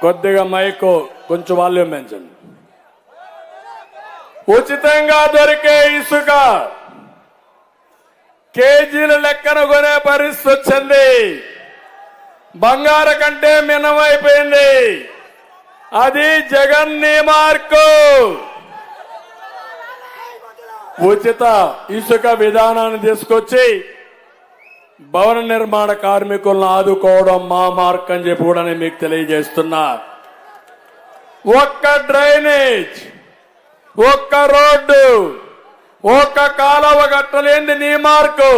కొద్దిగా మైకు కొంచెం వాల్యూమ్ పెంచండి. ఉచితంగా దొరికే ఇసుక కేజీల లెక్కన కొనే పరిస్థితి వచ్చింది. బంగారు కంటే మినమైపోయింది. అది జగన్ నీ మార్కు. ఉచిత ఇసుక విధానాన్ని తీసుకొచ్చి భవన నిర్మాణ కార్మికులను ఆదుకోవడం మా మార్క్ అని చెప్పి కూడా నేను మీకు తెలియజేస్తున్నా. ఒక్క డ్రైనేజ్, ఒక్క రోడ్డు, ఒక్క కాలువ కట్టలేంది నీ మార్కు.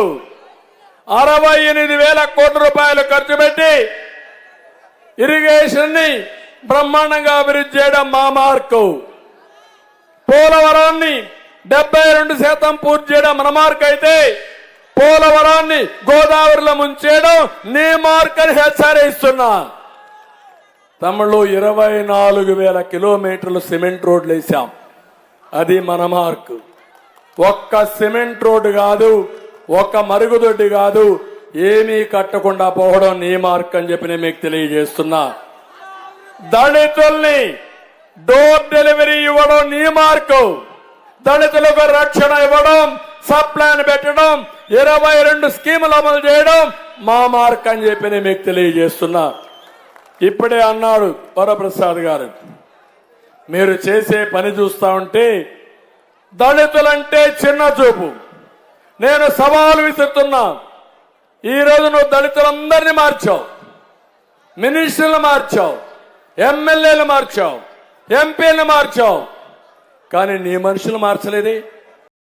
68,000 కోట్ల రూపాయలు ఖర్చు పెట్టి ఇరిగేషన్ ని బ్రహ్మాండంగా అభివృద్ధి చేయడం మా మార్కు. పోలవరాన్ని 72% పూర్తి చేయడం మన మార్క్ అయితే పోలవరాన్ని గోదావరిలో ముంచేయడం నీ మార్క్ అని హెచ్చరిస్తున్నా. తమిళలో 24,000 కిలోమీటర్లు సిమెంట్ రోడ్లు వేశాం. అది మన మార్కు. ఒక్క సిమెంట్ రోడ్డు కాదు, ఒక్క మరుగుదొడ్డి కాదు, ఏమీ కట్టకుండా పోవడం నీ మార్క్ అని చెప్పి నేను మీకు తెలియజేస్తున్నా. దళితుల్ని డోర్ డెలివరీ ఇవ్వడం నీ మార్కు. దళితులకు రక్షణ ఇవ్వడం, సప్లాన్ పెట్టడం, 22 స్కీములు అమలు చేయడం మా మార్క్ అని చెప్పి నేను మీకు తెలియజేస్తున్నా. ఇప్పుడే అన్నాడు వరప్రసాద్ గారు, మీరు చేసే పని చూస్తా ఉంటే దళితులంటే చిన్న చూపు. నేను సవాలు విసురుతున్నా. ఈ రోజు నువ్వు దళితులందరినీ మార్చావు, మినిస్టర్లు మార్చావు, ఎమ్మెల్యేలు మార్చావు, ఎంపీలు మార్చావు, కానీ నీ మనుషులు మార్చలేదే.